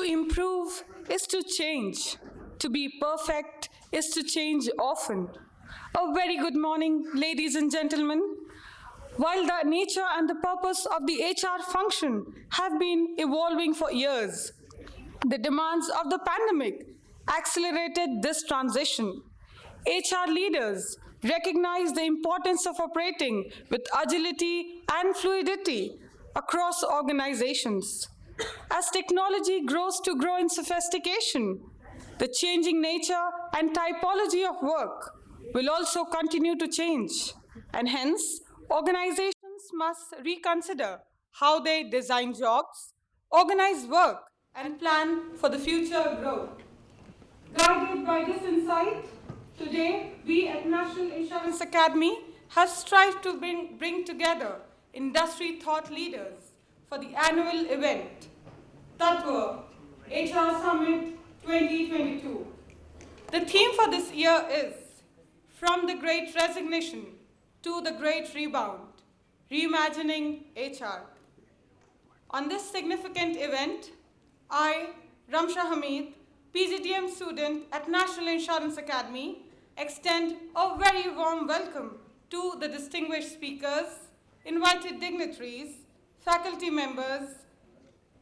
improve is to change. To be perfect is to change often. A very good morning, ladies and gentlemen. While the nature and the purpose of the HR function have been evolving for years, the demands of the pandemic accelerated this transition. HR leaders recognize the importance of operating with agility and fluidity across organizations. As technology grows to grow in sophistication, the changing nature and typology of work will also continue to change, and hence, organizations must reconsider how they design jobs, organize work, and plan for the future growth. Guided by this insight, today we at National Insurance Academy have strived to bring together industry thought leaders for the annual event, Tatva HR Summit 2022. The theme for this year is From the Great Resignation to the Great Rebound, Reimagining HR. On this significant event, I, Ramsha Hamid, PGDM student at National Insurance Academy, extend a very warm welcome to the distinguished speakers, invited dignitaries, faculty members,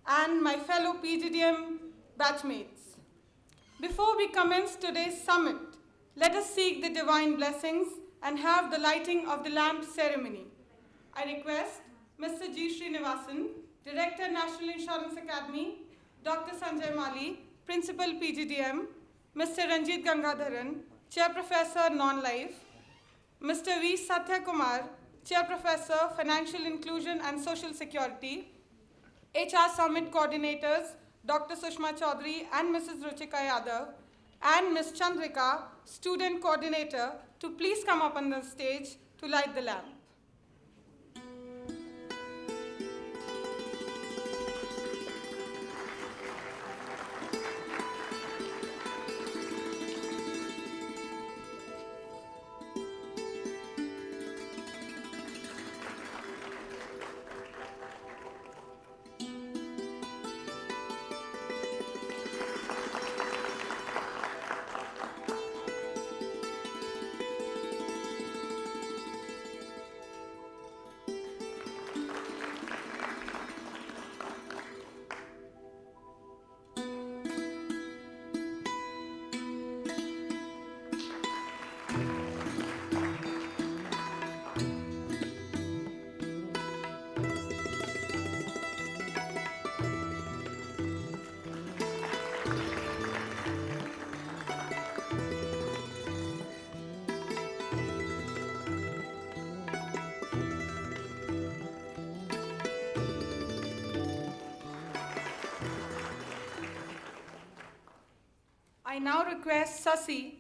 and my fellow PGDM batchmates. Before we commence today's summit, let us seek the divine blessings and have the lighting of the lamp ceremony. I request Mr. G. Srinivasan, Director, National Insurance Academy, Dr. Sanjay Mali, Principal PGDM, Mr. Ranjit Gangadharan, Chair Professor Non-Life, Mr. V. Satya Kumar, Chair Professor Financial Inclusion and Social Security, HR Summit Coordinators, Dr. Sushma Chaudhary and Mrs. Ruchika Yadav, and Ms. Chandrika, Student Coordinator, to please come up on the stage to light the lamp. I now request Sasi,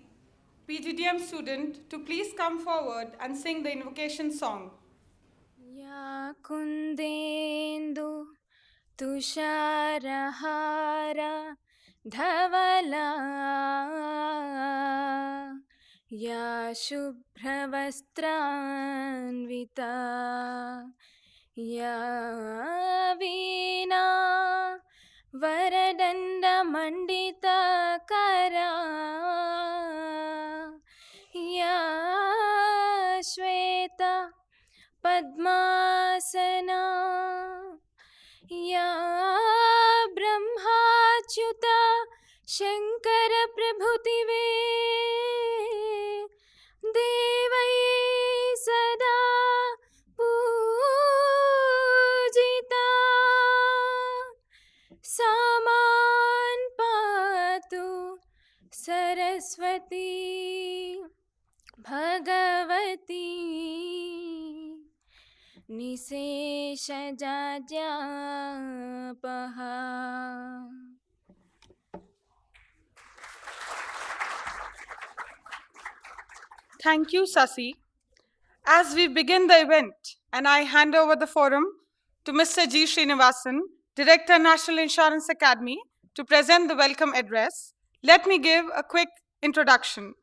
PGDM student, to please come forward and sing the invocation song. Ya kundendu tusharahara dhavala ya shubhravastranvita ya veena varadanda mandita kara ya shweta padmasana ya brahmachyuta shankara prabhutive devai sada pujita saman patu saraswati bhagavati niseshajajyapaha. Thank you, Sasi. As we begin the event, and I hand over the forum to Mr. G. Srinivasan, Director, National Insurance Academy, to present the welcome address, let me give a quick introduction.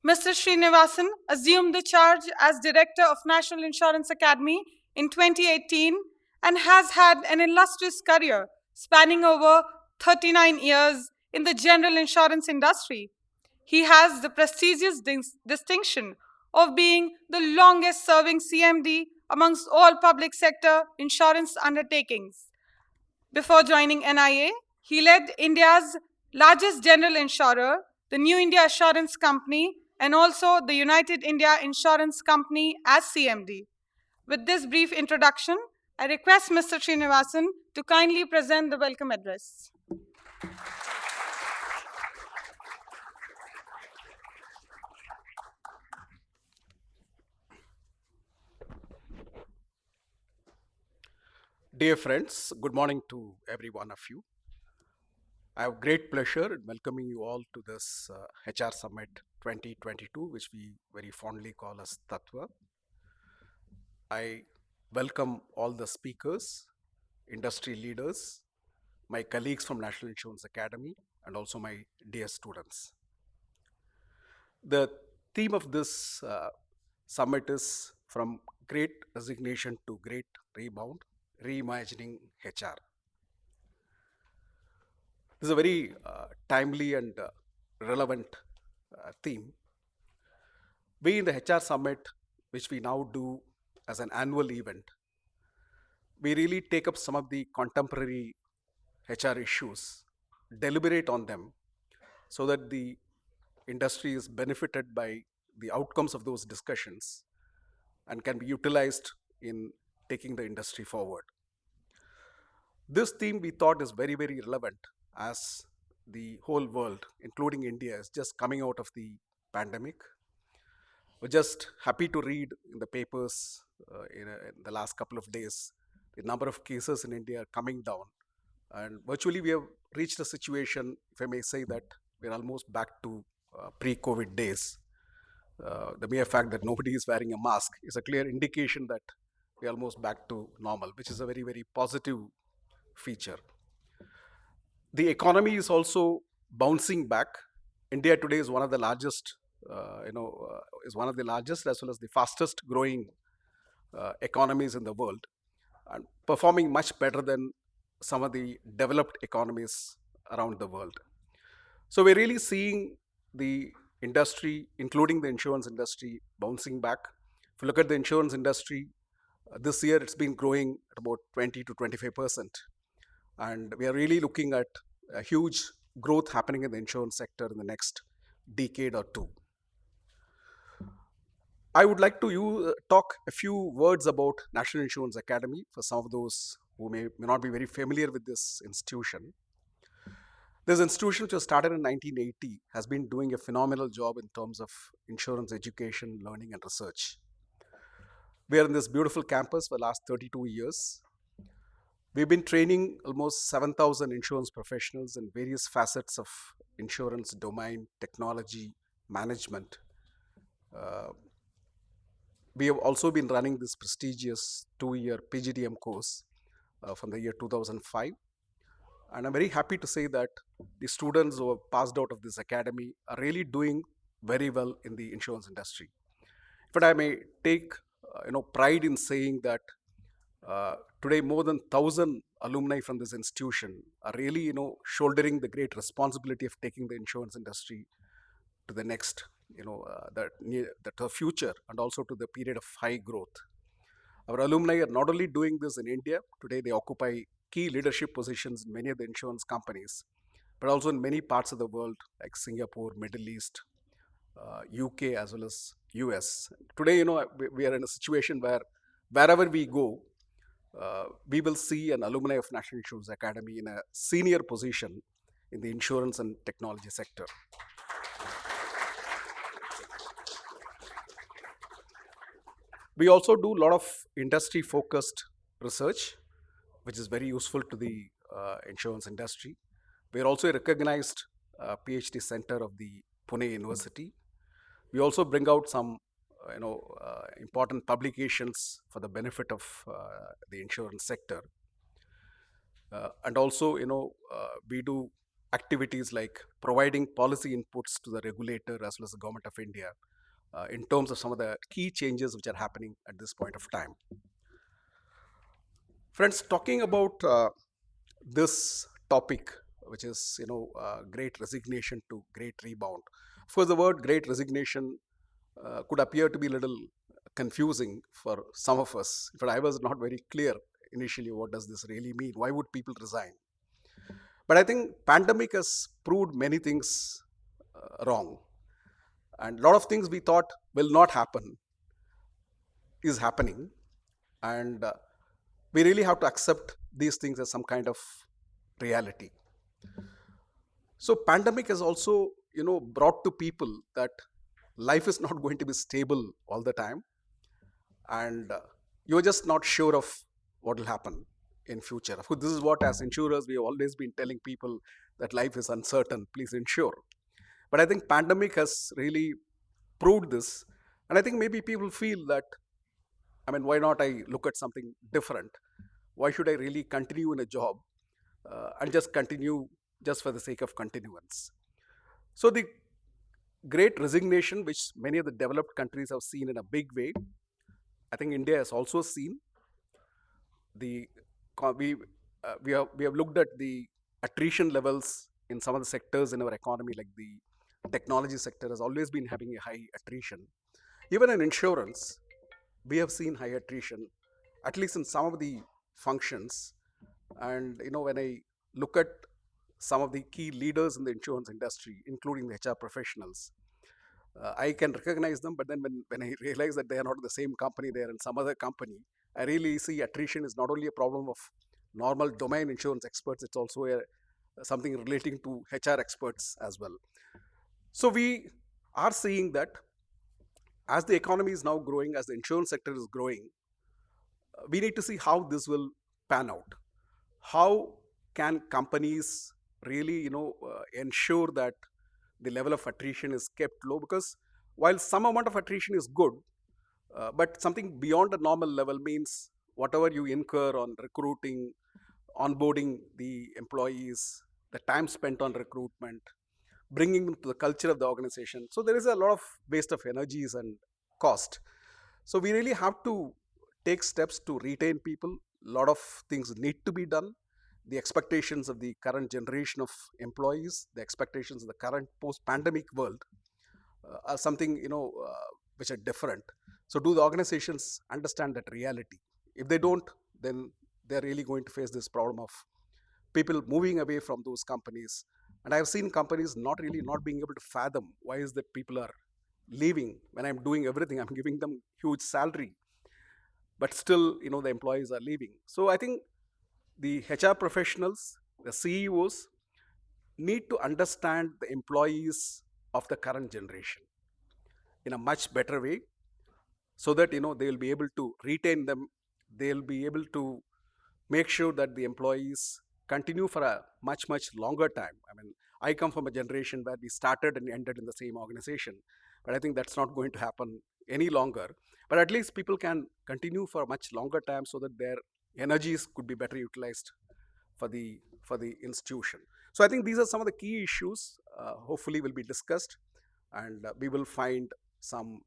Mr. Srinivasan assumed the charge as Director of National Insurance Academy in 2018 and has had an illustrious career spanning over 39 years in the general insurance industry. He has the prestigious distinction of being the longest serving CMD amongst all public sector insurance undertakings. Before joining NIA, he led India's largest general insurer, the New India Assurance Company, and also the United India Insurance Company as CMD. With this brief introduction, I request Mr. Srinivasan to kindly present the welcome address. Dear friends, good morning to every one of you. I have great pleasure in welcoming you all to this HR Summit 2022, which we very fondly call as Tatva. I welcome all the speakers, industry leaders, my colleagues from National Insurance Academy, and also my dear students. The theme of this summit is from great resignation to great rebound, reimagining HR. This is a very timely and relevant theme. We in the HR Summit, which we now do as an annual event, we really take up some of the contemporary HR issues, deliberate on them, so that the industry is benefited by the outcomes of those discussions and can be utilized in taking the industry forward. This theme we thought is very, very relevant as the whole world, including India, is just coming out of the pandemic. We're just happy to read in the papers in the last couple of days, the number of cases in India are coming down. And virtually we have reached a situation, if I may say that, we're almost back to pre-COVID days. The mere fact that nobody is wearing a mask is a clear indication that we're almost back to normal, which is a very, very positive feature. The economy is also bouncing back. India today is one of the largest, is one of the largest as well as the fastest growing economies in the world, and performing much better than some of the developed economies around the world. So we're really seeing the industry, including the insurance industry, bouncing back. If you look at the insurance industry, this year it's been growing at about 20 to 25%. And we are really looking at a huge growth happening in the insurance sector in the next decade or two. I would like to talk a few words about National Insurance Academy for some of those who may not be very familiar with this institution. This institution, which was started in 1980, has been doing a phenomenal job in terms of insurance education, learning, and research. We are in this beautiful campus for the last 32 years. We've been training almost 7,000 insurance professionals in various facets of insurance domain, technology, management. We have also been running this prestigious 2-year PGDM course from the year 2005. And I'm very happy to say that the students who have passed out of this academy are really doing very well in the insurance industry. But I may take pride in saying that today more than 1,000 alumni from this institution are really shouldering the great responsibility of taking the insurance industry to the next the future, and also to the period of high growth. Our alumni are not only doing this in India, today they occupy key leadership positions in many of the insurance companies, but also in many parts of the world like Singapore, Middle East, UK, as well as US. Today, we are in a situation where wherever we go, we will see an alumni of National Insurance Academy in a senior position in the insurance and technology sector. We also do a lot of industry-focused research, which is very useful to the insurance industry. We are also a recognized PhD center of the Pune University. We also bring out some important publications for the benefit of the insurance sector. And also, we do activities like providing policy inputs to the regulator as well as the Government of India in terms of some of the key changes which are happening at this point of time. Friends, talking about this topic, which is, great resignation to great rebound. Of course, the word great resignation could appear to be a little confusing for some of us, but I was not very clear initially what does this really mean? Why would people resign? But I think pandemic has proved many things wrong. And a lot of things we thought will not happen is happening. And we really have to accept these things as some kind of reality. So pandemic has also, brought to people that life is not going to be stable all the time, and you're just not sure of what will happen in future. Of course, this is what as insurers we have always been telling people, that life is uncertain, please insure. But I think pandemic has really proved this, and I think maybe people feel that, why not I look at something different? Why should I really continue in a job and just continue just for the sake of continuance? So the great resignation, which many of the developed countries have seen in a big way, I think India has also seen. We have looked at the attrition levels in some of the sectors in our economy, like the technology sector has always been having a high attrition. Even in insurance, we have seen high attrition, at least in some of the functions. And when I look at some of the key leaders in the insurance industry, including the HR professionals, I can recognize them, but then when I realize that they are not in the same company, they are in some other company, I really see attrition is not only a problem of normal domain insurance experts, it's also something relating to HR experts as well. So we are seeing that as the economy is now growing, as the insurance sector is growing, we need to see how this will pan out. How can companies really, ensure that the level of attrition is kept low? Because while some amount of attrition is good, but something beyond a normal level means whatever you incur on recruiting, onboarding the employees, the time spent on recruitment, bringing them to the culture of the organization. So there is a lot of waste of energies and cost. So we really have to take steps to retain people. A lot of things need to be done. The expectations of the current generation of employees, the expectations of the current post-pandemic world are something, which are different. So do the organizations understand that reality? If they don't, then they're really going to face this problem of people moving away from those companies. And I've seen companies not being able to fathom why is that people are leaving when I'm doing everything. I'm giving them huge salary, but still, the employees are leaving. So I think the HR professionals, the CEOs need to understand the employees of the current generation in a much better way, so that, they will be able to retain them. They'll be able to make sure that the employees continue for a much, much longer time. I come from a generation where we started and ended in the same organization, but I think that's not going to happen any longer. But at least people can continue for a much longer time, so that their energies could be better utilized for the institution. So I think these are some of the key issues, hopefully will be discussed, and we will find some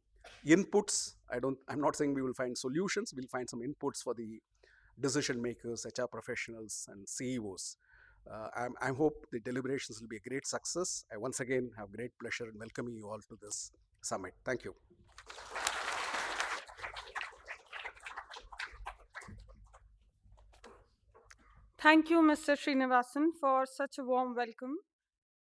inputs. I'm not saying we will find solutions, we'll find some inputs for the decision makers, HR professionals, and CEOs. I hope the deliberations will be a great success. I once again have great pleasure in welcoming you all to this summit. Thank you. Thank you, Mr. Srinivasan, for such a warm welcome.